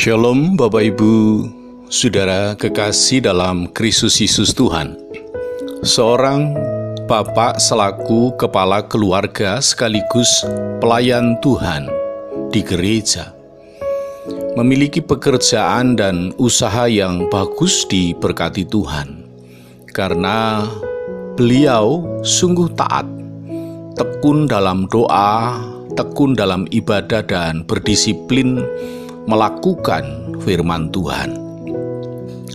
Shalom Bapak Ibu, Saudara kekasih dalam Kristus Yesus Tuhan. Seorang bapak selaku kepala keluarga sekaligus pelayan Tuhan di gereja memiliki pekerjaan dan usaha yang bagus diberkati Tuhan, karena beliau sungguh taat, tekun dalam doa, tekun dalam ibadah, dan berdisiplin melakukan firman Tuhan.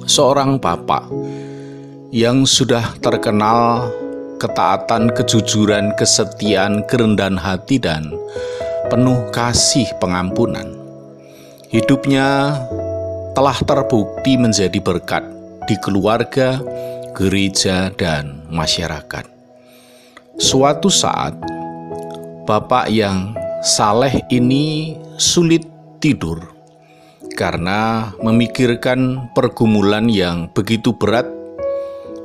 Seorang bapak yang sudah terkenal ketaatan, kejujuran, kesetiaan, kerendahan hati, dan penuh kasih pengampunan. Hidupnya telah terbukti menjadi berkat di keluarga, gereja, dan masyarakat. Suatu saat, bapak yang saleh ini sulit tidur karena memikirkan pergumulan yang begitu berat,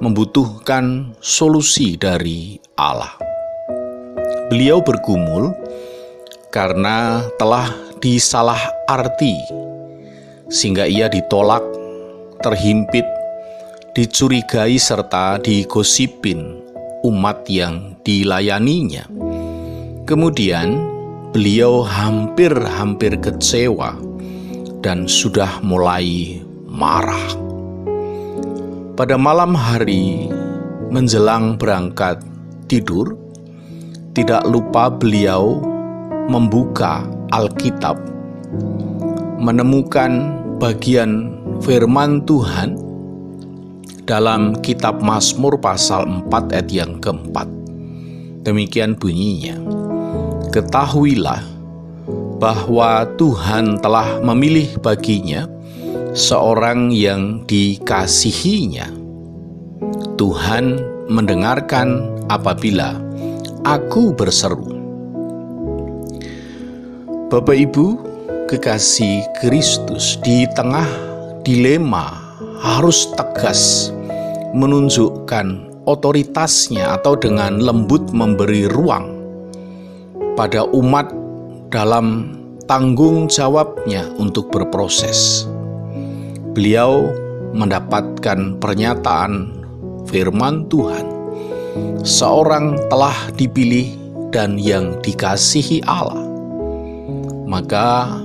membutuhkan solusi dari Allah. Beliau bergumul karena telah disalah arti, sehingga ia ditolak, terhimpit, dicurigai, serta digosipin umat yang dilayaninya. Kemudian beliau hampir kecewa dan sudah mulai marah. Pada malam hari menjelang berangkat tidur, tidak lupa beliau membuka Alkitab, menemukan bagian firman Tuhan dalam kitab Mazmur pasal 4 ayat yang keempat. Demikian bunyinya, "Ketahuilah bahwa Tuhan telah memilih baginya seorang yang dikasihinya. Tuhan mendengarkan apabila aku berseru." Bapak Ibu kekasih Kristus, di tengah dilema harus tegas menunjukkan otoritasnya atau dengan lembut memberi ruang pada umat dalam tanggung jawabnya untuk berproses. Beliau mendapatkan pernyataan firman Tuhan, seorang telah dipilih dan yang dikasihi Allah. Maka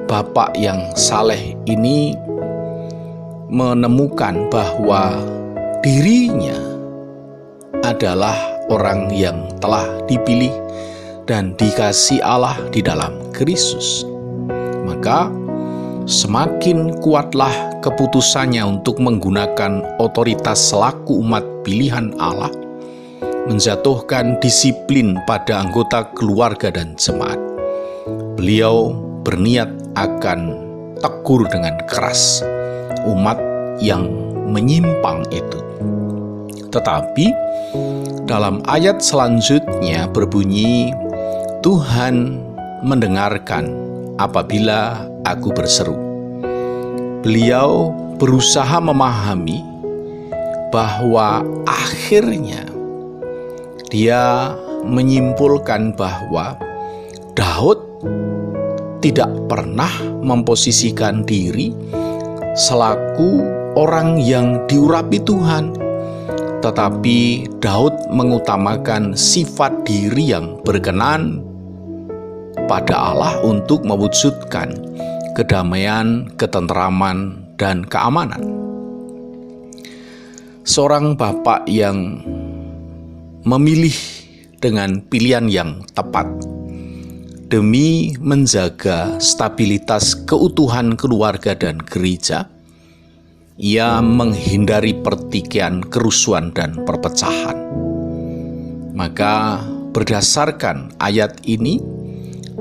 bapak yang saleh ini menemukan bahwa dirinya adalah orang yang telah dipilih dan dikasihi Allah di dalam Kristus. Maka semakin kuatlah keputusannya untuk menggunakan otoritas selaku umat pilihan Allah, menjatuhkan disiplin pada anggota keluarga dan jemaat. Beliau berniat akan tegur dengan keras umat yang menyimpang itu. Tetapi dalam ayat selanjutnya berbunyi, "Tuhan mendengarkan apabila aku berseru." Beliau berusaha memahami bahwa akhirnya dia menyimpulkan bahwa Daud tidak pernah memposisikan diri selaku orang yang diurapi Tuhan, tetapi Daud mengutamakan sifat diri yang berkenan pada Allah untuk mewujudkan kedamaian, ketentraman, dan keamanan. Seorang bapak yang memilih dengan pilihan yang tepat demi menjaga stabilitas keutuhan keluarga dan gereja, ia menghindari pertikaian, kerusuhan, dan perpecahan. Maka berdasarkan ayat ini,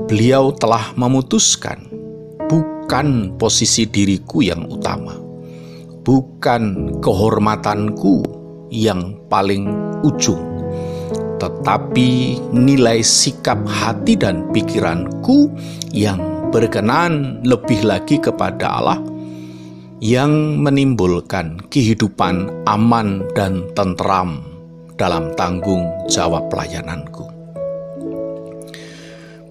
beliau telah memutuskan, bukan posisi diriku yang utama, bukan kehormatanku yang paling ujung, tetapi nilai sikap hati dan pikiranku yang berkenan lebih lagi kepada Allah, yang menimbulkan kehidupan aman dan tentram dalam tanggung jawab pelayananku.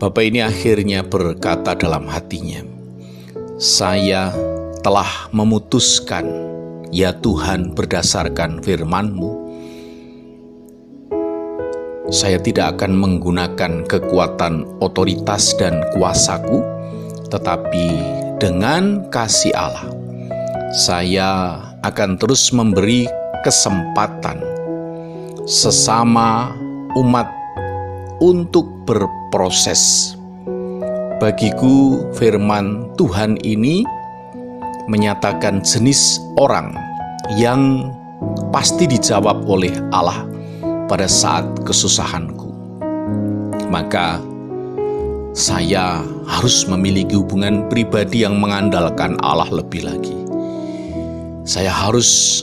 Bapak ini akhirnya berkata dalam hatinya, saya telah memutuskan, ya Tuhan, berdasarkan firman-Mu, saya tidak akan menggunakan kekuatan otoritas dan kuasaku, tetapi dengan kasih Allah, saya akan terus memberi kesempatan sesama umat untuk berproses. Bagiku, firman Tuhan ini menyatakan jenis orang yang pasti dijawab oleh Allah pada saat kesusahanku. Maka saya harus memiliki hubungan pribadi yang mengandalkan Allah lebih lagi. Saya harus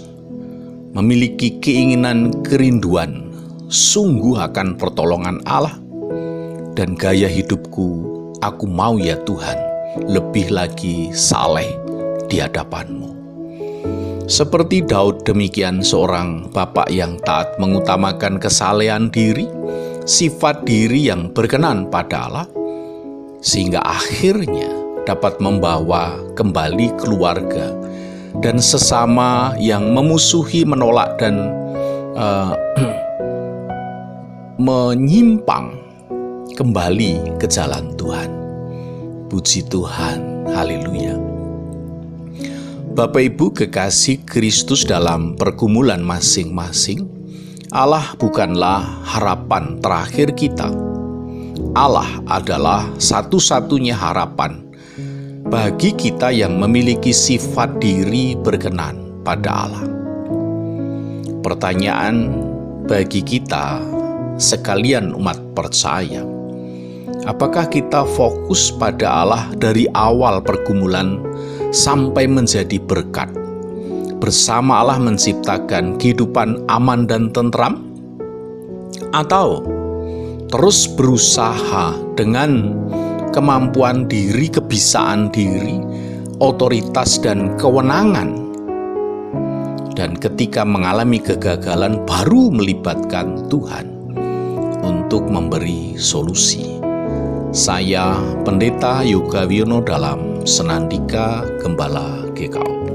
memiliki keinginan, kerinduan sungguh akan pertolongan Allah, dan gaya hidupku, aku mau ya Tuhan, lebih lagi saleh di hadapan-Mu. Seperti Daud demikian, seorang bapak yang taat mengutamakan kesalehan diri, sifat diri yang berkenan pada Allah, sehingga akhirnya dapat membawa kembali keluarga dan sesama yang memusuhi, menolak, dan menyimpang kembali ke jalan Tuhan. Puji Tuhan, haleluya. Bapak Ibu kekasih Kristus, dalam pergumulan masing-masing, Allah bukanlah harapan terakhir kita. Allah adalah satu-satunya harapan bagi kita yang memiliki sifat diri berkenan pada Allah. Pertanyaan bagi kita sekalian umat percaya, apakah kita fokus pada Allah dari awal pergumulan sampai menjadi berkat, bersama Allah menciptakan kehidupan aman dan tentram? Atau terus berusaha dengan kemampuan diri, kebisaan diri, otoritas dan kewenangan, dan ketika mengalami kegagalan baru melibatkan Tuhan untuk memberi solusi? Saya Pendeta Yoga Wiono dalam Senandika Gembala GKO.